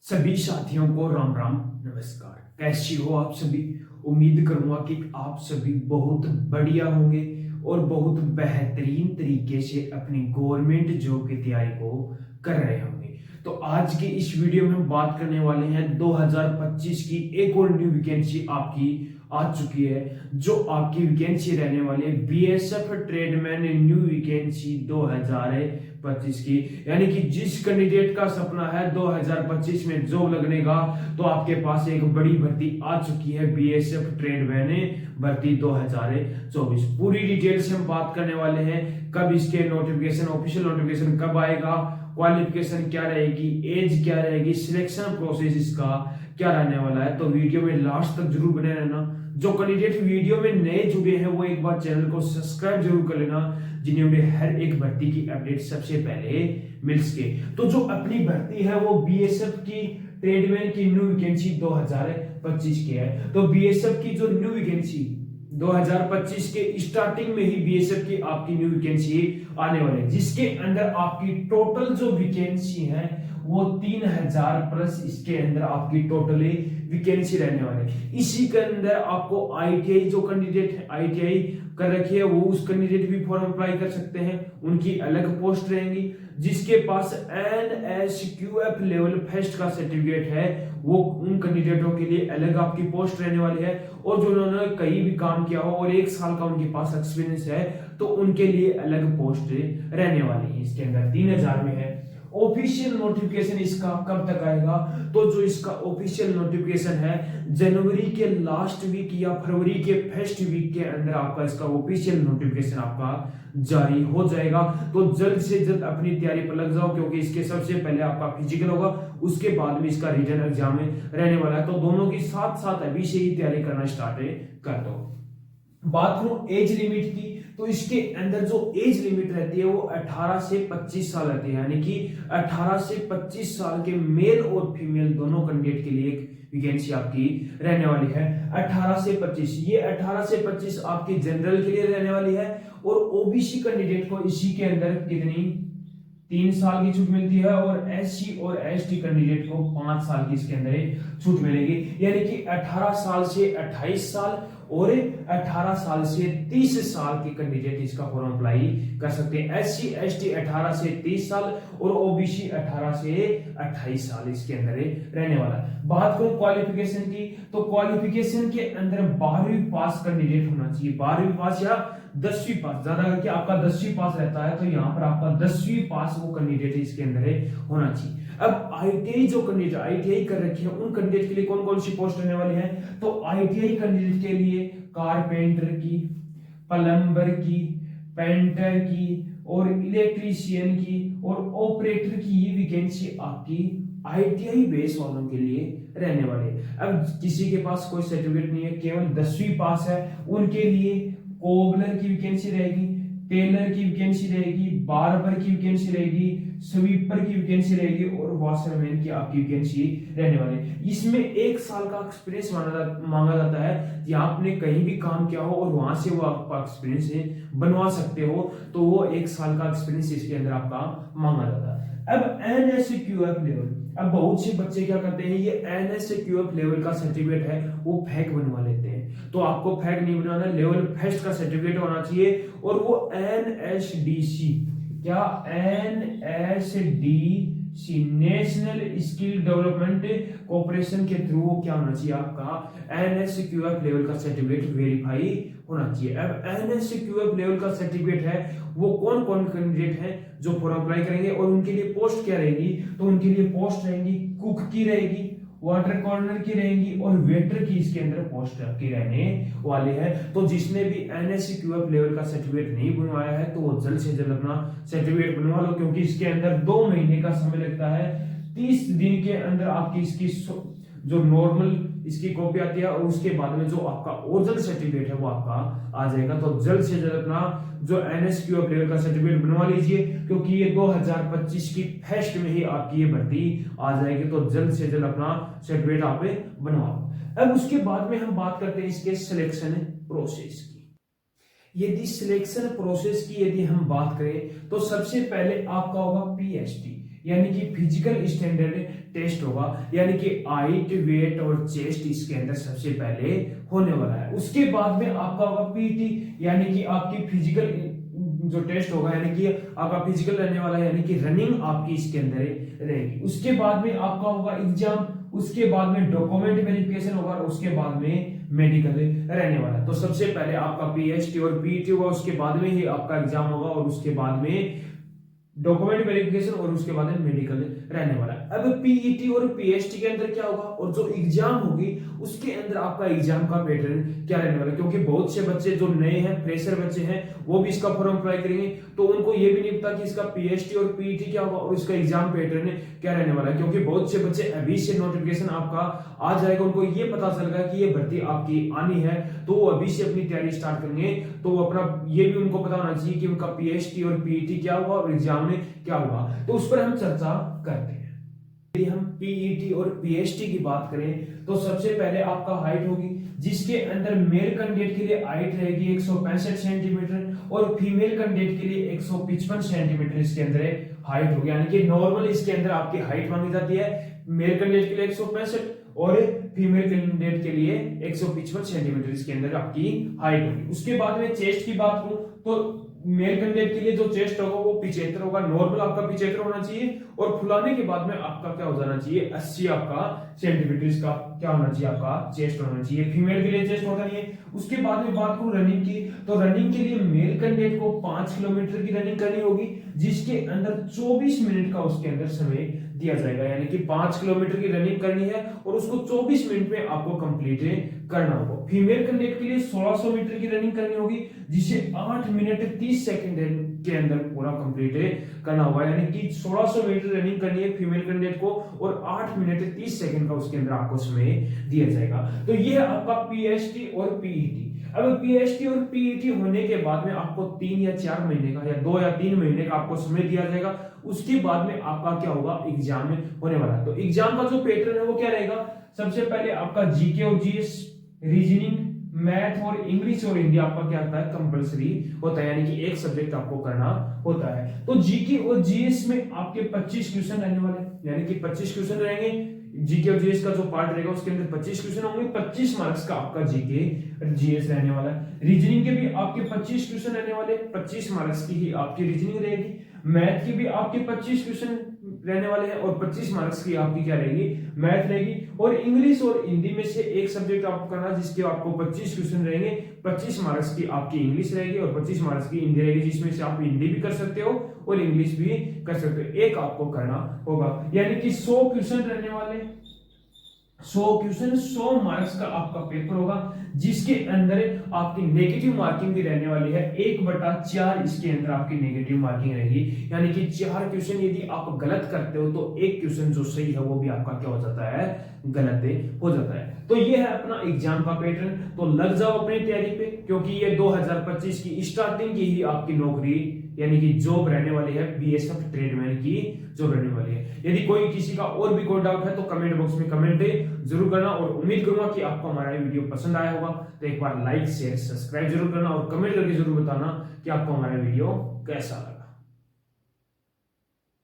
सभी साथियों को राम राम नमस्कार। कैसी हो आप सभी। उम्मीद करूंगा कि आप सभी बहुत बढ़िया होंगे और बहुत बेहतरीन तरीके से अपनी गवर्नमेंट जॉब की तैयारी को कर रहे होंगे। तो आज की इस वीडियो में हम बात करने वाले हैं 2025 की एक और न्यू वैकेंसी आपकी आ चुकी है, जो आपकी वैकेंसी रहने वाली है बीएसएफ ट्रेडमैन न्यू वैकेंसी 2025 की। यानी कि जिस कैंडिडेट का सपना है 2025 में जॉब लगने का, तो आपके पास एक बड़ी भर्ती आ चुकी है बीएसएफ ट्रेडमैन भर्ती 2024। पूरी डिटेल से हम बात करने वाले हैं, कब इसके नोटिफिकेशन ऑफिशियल नोटिफिकेशन कब आएगा, क्वालिफिकेशन क्या रहेगी, एज क्या रहेगी, सिलेक्शन प्रोसेस इसका क्या रहने वाला है। तो वीडियो में लास्ट तक जरूर बने रहना। जो कैंडिडेट वीडियो में नए जुड़े हैं वो एक बार चैनल को सब्सक्राइब जरूर कर लेना, जिन्हें उन्हें हर एक भर्ती की अपडेट सबसे पहले मिल सके। तो जो अपनी भर्ती है वो बीएसएफ की ट्रेडमैन की न्यू वैकेंसी 2025 की है। तो बीएसएफ की जो न्यू वैकेंसी 2025 के स्टार्टिंग में ही बीएसएफ की आपकी न्यू वैकेंसी आने वाली है, जिसके अंदर आपकी टोटल जो वैकेंसी है वो 3000 प्लस इसके अंदर आपकी टोटली वैकेंसी रहने वाली है। इसी के अंदर आपको आईटीआई जो कैंडिडेट है आईटीआई कर रखी है वो उस कैंडिडेट भी फॉर्म अप्लाई कर सकते हैं, उनकी अलग पोस्ट रहेंगी। जिसके पास एनएसक्यूएफ लेवल फर्स्ट का सर्टिफिकेट है वो उन कैंडिडेटों के लिए अलग आपकी पोस्ट रहने वाली है, और जो उन्होंने कहीं भी काम किया हो और 1 साल का उनके पास एक्सपीरियंस है तो उनके लिए अलग पोस्ट रहने वाली है। इसके अंदर 3000 में है। ऑफिशियल नोटिफिकेशन इसका कब तक आएगा, तो जो इसका ऑफिशियल नोटिफिकेशन है जनवरी के लास्ट वीक या फरवरी के फर्स्ट वीक के अंदर आपका इसका ऑफिशियल नोटिफिकेशन आपका जारी हो जाएगा। तो जल्द से जल्द अपनी तैयारी पर लग जाओ, क्योंकि इसके सबसे पहले आपका फिजिकल होगा, उसके बाद में इसका रिटन एग्जाम रहने वाला है। तो दोनों की साथ साथ अभी से ही तैयारी करना स्टार्ट कर दो। बात करूं एज लिमिट की, तो इसके अंदर जो एज लिमिट रहती है वो 18 से 25 साल रहती है। यानी कि 18 से 25 साल के मेल और फीमेल दोनों कैंडिडेट के लिए एक वैकेंसी आपकी रहने वाली है। 18 से 25, ये 18 से 25 आपकी जनरल के लिए रहने वाली है, और ओबीसी कैंडिडेट को इसी के अंदर कितनी 3 साल की छूट मिलती है, और एससी और एसटी कैंडिडेट को 5 साल की इसके अंदर छूट मिलेगी। यानी कि 18 साल से 28 साल और 18 साल से 30 साल के कैंडिडेट इसका फॉर्म अप्लाई कर सकते हैं। एससी एसटी 18 से 30 साल और ओबीसी 18 से 28 साल इसके अंदर रहने वाला है। बात करूं क्वालिफिकेशन की, तो क्वालिफिकेशन के अंदर 12वीं पास कैंडिडेट होना चाहिए। 12वीं पास या 10वीं पास, ज्यादा करके आपका 10वीं पास रहता है तो यहाँ पर आपका 10वीं पास वो कैंडिडेट इसके अंदर होना चाहिए। अब आईटीआई जो कैंडिडेट आईटीआई कर रखे हैं उन कैंडिडेट के लिए कौन कौन सी पोस्ट रहने वाली है, तो आईटीआई कैंडिडेट के लिए कारपेंटर की, प्लम्बर की, पेंटर की और इलेक्ट्रीशियन की और ऑपरेटर की ये वैकेंसी आपकी आईटीआई बेस वालों के लिए रहने वाली है। अब किसी के पास कोई सर्टिफिकेट नहीं है, केवल 10वीं पास है, उनके लिए कोबलर की वैकेंसी रहेगी, टेलर की वैकेंसी रहेगी, बार्बर की वैकेंसी रहेगी, स्वीपर की वैकेंसी रहेगी और वॉशरमैन की आपकी वैकेंसी रहने वाली है। इसमें 1 साल का एक्सपीरियंस मांगा जाता है, या आपने कहीं भी काम किया हो और वहां से वो आपका एक्सपीरियंस बनवा सकते हो, तो वो 1 साल का एक्सपीरियंस इसके अंदर आपका मांगा जाता है। अब एनएसक्यूएफ लेवल, अब बहुत से बच्चे क्या करते हैं, ये एनएसक्यूएफ लेवल का सर्टिफिकेट है वो फेक बनवा लेते हैं। तो आपको फेक नहीं बनाना, लेवल फर्स्ट का सर्टिफिकेट होना चाहिए, और वो एनएसडीसी, क्या NSDC national skill development corporation के थ्रू क्या होना चाहिए, आपका एनएसक्यूएफ लेवल का सर्टिफिकेट वेरीफाई होना चाहिए। अब एनएसक्यूएफ लेवल का सर्टिफिकेट है वो कौन कौन कैंडिडेट हैं जो फॉर्म अप्लाई करेंगे, और उनके लिए पोस्ट क्या रहेगी, तो उनके लिए पोस्ट रहेंगी कुक की रहेगी, वाटर कॉर्नर की रहेंगी और वेटर की इसके अंदर पोस्ट की रहने वाली है। तो जिसने भी एनएसक्यूएफ लेवल का सर्टिफिकेट नहीं बनवाया है तो वो जल्द से जल्द अपना सर्टिफिकेट बनवा लो, क्योंकि इसके अंदर 2 महीने का समय लगता है। 30 दिन के अंदर आपकी इसकी जो नॉर्मल इसकी कॉपी आती है, और उसके बाद में जो आपका ओरिजिनल सर्टिफिकेट है वो आपका आ जाएगा। तो जल्द से जल्द अपना जो एनएसक्यूएफ लेवल का सर्टिफिकेट बनवा लीजिए, क्योंकि ये 2025 की फर्स्ट में ही आपकी ये भर्ती आ जाएगी। तो जल्द से जल्द अपना सर्टिफिकेट आप बनवाओ। अब उसके बाद में हम बात करते हैं इसके सिलेक्शन प्रोसेस की। यदि सिलेक्शन प्रोसेस की यदि हम बात करें तो सबसे पहले आपका होगा पीएचडी, यानी कि फिजिकल स्टैंडर्ड टेस्ट होगा, यानी कि हाइट, वेट और चेस्ट इसके अंदर सबसे पहले होने वाला है। उसके बाद में आपका होगा पीटी, यानी कि आपकी फिजिकल जो टेस्ट होगा, यानी कि आपका फिजिकल रहने वाला है, यानी कि रनिंग आपकी इसके अंदर रहेगी। उसके बाद में आपका होगा एग्जाम, उसके बाद में डॉक्यूमेंट वेरिफिकेशन होगा और उसके बाद में मेडिकल रहने वाला है। तो सबसे पहले आपका पीएचटी और पीटी होगा, उसके बाद में ही आपका एग्जाम होगा और उसके बाद में डॉक्यूमेंट वेरिफिकेशन और उसके बाद में मेडिकल रहने वाला है। अब पीईटी और पीएचटी के अंदर क्या होगा और जो एग्जाम होगी उसके अंदर आपका एग्जाम का पैटर्न क्या रहने वाला है, क्योंकि बहुत से बच्चे जो नए हैं, फ्रेशर बच्चे हैं, वो भी इसका फॉर्म अप्लाई करेंगे, तो उनको ये भी नहीं पता कि इसका पीएचटी और पीईटी क्या होगा और इसका एग्जाम पैटर्न क्या रहने वाला है। क्योंकि बहुत से बच्चे अभी से नोटिफिकेशन आपका आ जाएगा, उनको ये पता चल गया कि ये भर्ती आपकी आनी है, तो वो अभी से अपनी तैयारी स्टार्ट करेंगे। तो वो अपना ये भी उनको पता होना चाहिए कि उनका पीएचटी और पीईटी क्या होगा और एग्जाम में क्या होगा। तो उस पर हम चर्चा करते हैं। यदि हम पीईटी और पीएचटी की बात करें तो सबसे पहले आपका हाइट होगी, जिसके अंदर मेल कैंडिडेट के लिए हाइट रहेगी 165 सेंटीमीटर और फीमेल कैंडिडेट के लिए 155 सेंटीमीटर इसके अंदर हाइट होगी। यानी कि नॉर्मल इसके अंदर आपकी हाइट मांगी जाती है, मेल कैंडिडेट के लिए 165 और फीमेल कैंडिडेट के लिए 155 सेंटीमीटर इसके अंदर आपकी हाइट होगी। उसके बाद में चेस्ट की बात करूं तो मेल कैंडिडेट के लिए जो चेस्ट होगा वो 75 होगा, नॉर्मल आपका 75 होना चाहिए और फुलाने के बाद में आपका क्या हो जाना चाहिए 80 आपका सेंटीमीटर इसका क्या होना चाहिए आपका चेस्ट होना चाहिए। फीमेल के लिए चेस्ट होता नहीं है। उसके बाद में बात करूं रनिंग की, तो रनिंग के लिए मेल कैंडिडेट को 5 किलोमीटर की रनिंग करनी होगी, जिसके अंदर 24 मिनट का उसके अंदर समय दिया जाएगा। यानी कि 5 किलोमीटर की रनिंग करनी है और उसको 24 मिनट में आपको कंप्लीट करना होगा। फीमेल कैंडिडेट के लिए 1600 मीटर की रनिंग करनी होगी, जिसे 8 मिनट 30 सेकंड के अंदर पूरा कंप्लीट करना होगा। यानी कि 1600 मीटर रनिंग करनी है फीमेल कैंडिडेट को और 8 मिनट 30 सेकंड का उसके अंदर आपको समय दिया जाएगा। तो ये है आपका पीएचटी और पीईटी। अब पीएचडी और पीईटी होने के बाद में आपको 3 या 4 महीने का या 2 या 3 महीने का आपको समय दिया जाएगा। उसके बाद में आपका क्या होगा एग्जाम में होने वाला है। तो एग्जाम का जो पैटर्न है वो क्या रहेगा, सबसे पहले आपका जीके और जीएस, रीजनिंग, मैथ और इंग्लिश और हिंदी आपका क्या होता है कंपलसरी होता है, यानी कि एक सब्जेक्ट आपको करना होता है। तो जीके और जीएस में आपके 25 क्वेश्चन रहने वाले, यानी कि 25 क्वेश्चन रहेंगे। जीके और जीएस का जो पार्ट रहेगा उसके अंदर 25 क्वेश्चन होंगे, 25 मार्क्स का आपका जीके जीएस रहने वाला है। रीजनिंग के भी आपके 25 क्वेश्चन रहने वाले, 25 मार्क्स की ही आपकी रीजनिंग रहेगी। मैथ की भी आपके 25 क्वेश्चन रहने वाले हैं और 25 मार्क्स की आपकी क्या रहेगी मैथ रहेगी। और इंग्लिश और हिंदी में से एक सब्जेक्ट आपको करना जिसके आपको 25 क्वेश्चन रहेंगे, 25 मार्क्स की आपकी इंग्लिश रहेगी और 25 मार्क्स की हिंदी रहेगी, जिसमें से आप हिंदी भी कर सकते हो और इंग्लिश भी कर सकते हो। एक आपको करना होगा, यानी कि 100 क्वेश्चन रहने वाले, 100 क्वेश्चन 100 मार्क्स का आपका पेपर होगा, जिसके अंदर आपकी नेगेटिव मार्किंग भी रहने वाली है 1/4 इसके अंदर आपकी नेगेटिव मार्किंग रहेगी। यानी कि 4 क्वेश्चन यदि आप गलत करते हो तो एक क्वेश्चन जो सही है वो भी आपका क्या हो जाता है गलत हो जाता है। तो ये है अपना एग्जाम का पैटर्न। तो लग जाओ अपनी तैयारी पे, क्योंकि ये 2025 की स्टार्टिंग की ही आपकी नौकरी यानी कि जॉब रहने वाली है, बीएसएफ ट्रेडमैन की जॉब रहने वाली है। यदि कोई किसी का और भी कोई डाउट है तो कमेंट बॉक्स में कमेंट जरूर करना और उम्मीद करूंगा कि आपको हमारा वीडियो पसंद आया होगा। तो एक बार लाइक शेयर सब्सक्राइब जरूर करना और कमेंट करके जरूर बताना कि आपको हमारा वीडियो कैसा लगा।